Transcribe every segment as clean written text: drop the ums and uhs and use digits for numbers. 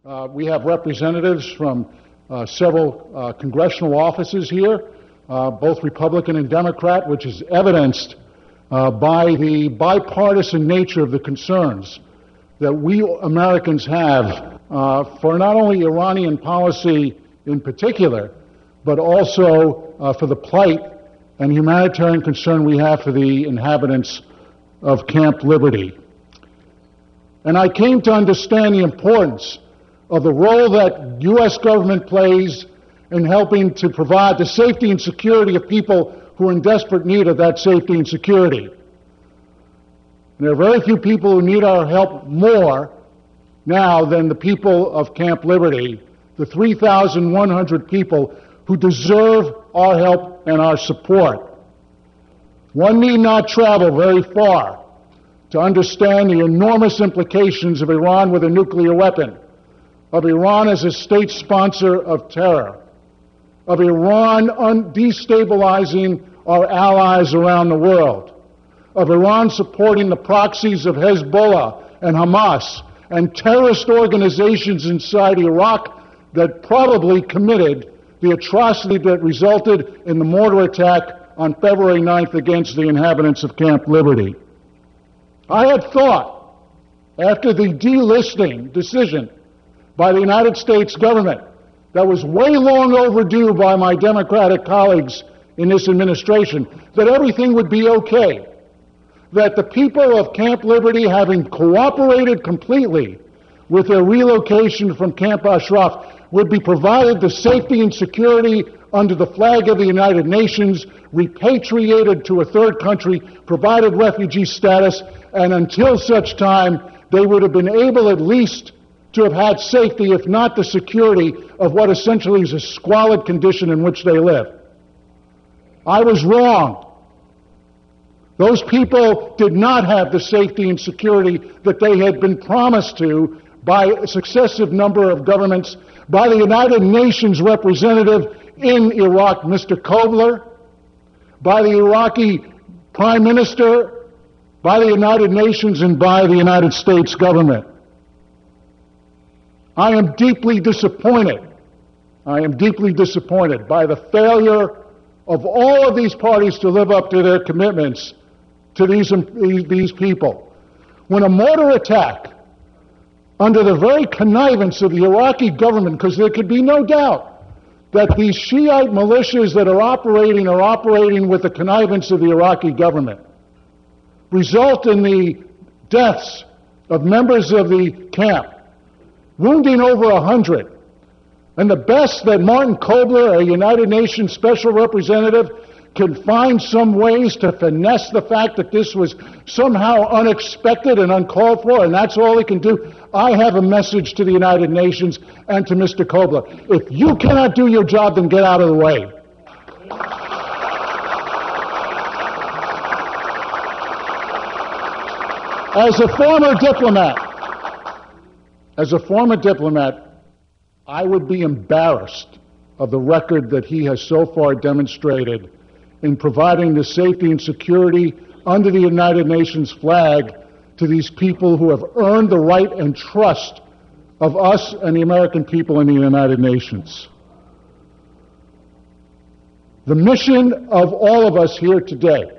We have representatives from several congressional offices here, both Republican and Democrat, which is evidenced by the bipartisan nature of the concerns that we Americans have for not only Iranian policy in particular, but also for the plight and humanitarian concern we have for the inhabitants of Camp Liberty. And I came to understand the importance of the role that U.S. government plays in helping to provide the safety and security of people who are in desperate need of that safety and security. And there are very few people who need our help more now than the people of Camp Liberty, the 3,100 people who deserve our help and our support. One need not travel very far to understand the enormous implications of Iran with a nuclear weapon, of Iran as a state sponsor of terror, of Iran destabilizing our allies around the world, of Iran supporting the proxies of Hezbollah and Hamas and terrorist organizations inside Iraq that probably committed the atrocity that resulted in the mortar attack on February 9th against the inhabitants of Camp Liberty. I had thought, after the delisting decision by the United States government that was way long overdue by my Democratic colleagues in this administration, that everything would be okay, that the people of Camp Liberty, having cooperated completely with their relocation from Camp Ashraf, would be provided the safety and security under the flag of the United Nations, repatriated to a third country, provided refugee status, and until such time they would have been able at least to have had safety, if not the security, of what essentially is a squalid condition in which they live. I was wrong. Those people did not have the safety and security that they had been promised to by a successive number of governments, by the United Nations representative in Iraq, Mr. Kobler, by the Iraqi Prime Minister, by the United Nations, and by the United States government. I am deeply disappointed. I am deeply disappointed by the failure of all of these parties to live up to their commitments to these people. When a mortar attack, under the very connivance of the Iraqi government, because there could be no doubt that these Shiite militias that are operating with the connivance of the Iraqi government, result in the deaths of members of the camp, wounding over 100. And the best that Martin Kobler, a United Nations Special Representative, can find some ways to finesse the fact that this was somehow unexpected and uncalled for, and that's all he can do. I have a message to the United Nations and to Mr. Kobler. If you cannot do your job, then get out of the way. As a former diplomat, I would be embarrassed of the record that he has so far demonstrated in providing the safety and security under the United Nations flag to these people who have earned the right and trust of us and the American people in the United Nations. The mission of all of us here today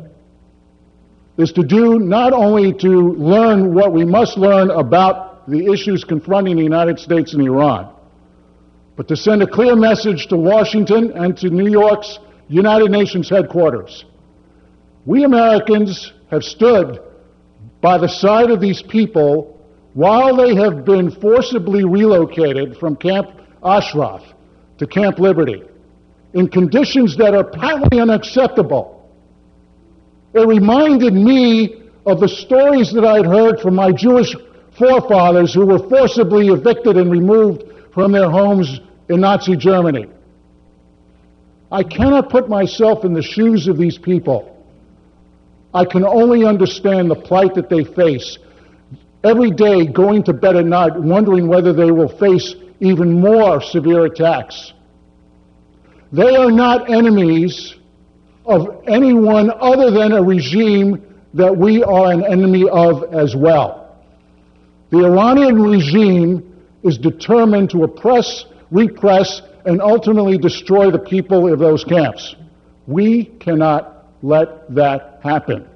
is to do not only to learn what we must learn about the issues confronting the United States and Iran, but to send a clear message to Washington and to New York's United Nations headquarters. We Americans have stood by the side of these people while they have been forcibly relocated from Camp Ashraf to Camp Liberty in conditions that are patently unacceptable. It reminded me of the stories that I'd heard from my Jewish forefathers who were forcibly evicted and removed from their homes in Nazi Germany. I cannot put myself in the shoes of these people. I can only understand the plight that they face every day, going to bed at night wondering whether they will face even more severe attacks. They are not enemies of anyone other than a regime that we are an enemy of as well. The Iranian regime is determined to oppress, repress, and ultimately destroy the people of those camps. We cannot let that happen.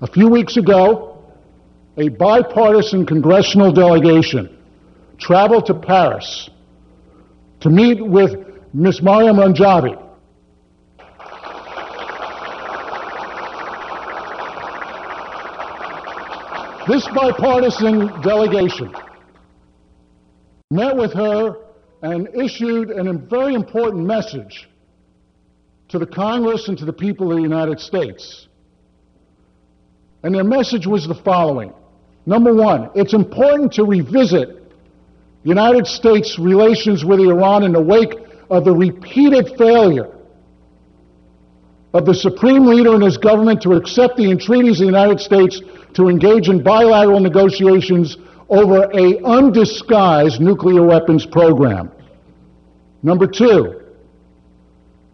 A few weeks ago, a bipartisan congressional delegation traveled to Paris to meet with Ms. Mariam Ranjavi. This bipartisan delegation met with her and issued a very important message to the Congress and to the people of the United States. And their message was the following. Number one, it's important to revisit the United States' relations with Iran in the wake of the repeated failure of the Supreme Leader and his government to accept the entreaties of the United States to engage in bilateral negotiations over an undisguised nuclear weapons program. Number two,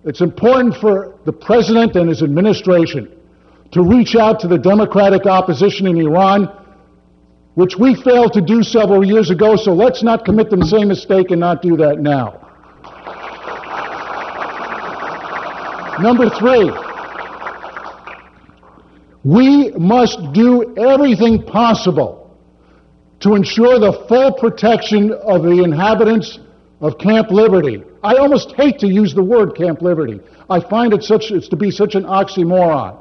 it's important for the President and his administration to reach out to the democratic opposition in Iran, which we failed to do several years ago, so let's not commit the same mistake and not do that now. Number three, we must do everything possible to ensure the full protection of the inhabitants of Camp Liberty. I almost hate to use the word Camp Liberty. I find it's to be such an oxymoron.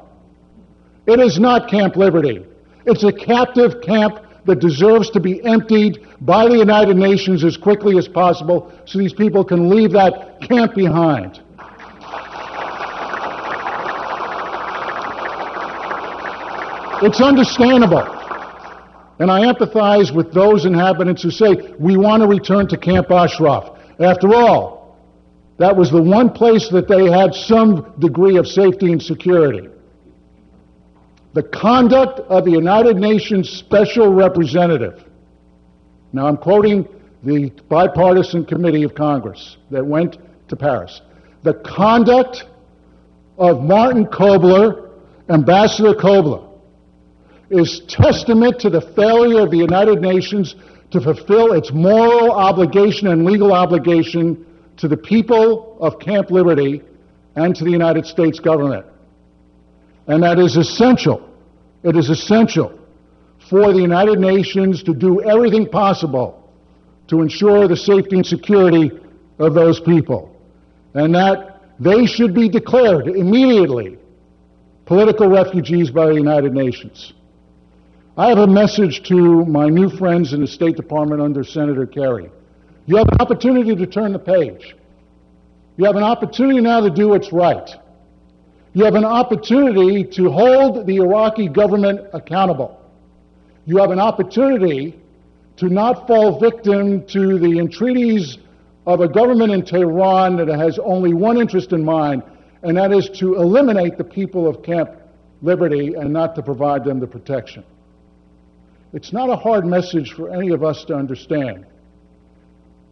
It is not Camp Liberty. It's a captive camp that deserves to be emptied by the United Nations as quickly as possible so these people can leave that camp behind. It's understandable, and I empathize with those inhabitants who say, we want to return to Camp Ashraf. After all, that was the one place that they had some degree of safety and security. The conduct of the United Nations Special Representative, now I'm quoting the bipartisan committee of Congress that went to Paris, the conduct of Martin Kobler, Ambassador Kobler, is testament to the failure of the United Nations to fulfill its moral obligation and legal obligation to the people of Camp Liberty and to the United States government. And that is essential. It is essential for the United Nations to do everything possible to ensure the safety and security of those people, and that they should be declared immediately political refugees by the United Nations. I have a message to my new friends in the State Department under Senator Kerry. You have an opportunity to turn the page. You have an opportunity now to do what's right. You have an opportunity to hold the Iraqi government accountable. You have an opportunity to not fall victim to the entreaties of a government in Tehran that has only one interest in mind, and that is to eliminate the people of Camp Liberty and not to provide them the protection. It's not a hard message for any of us to understand,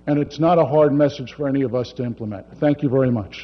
and it's not a hard message for any of us to implement. Thank you very much.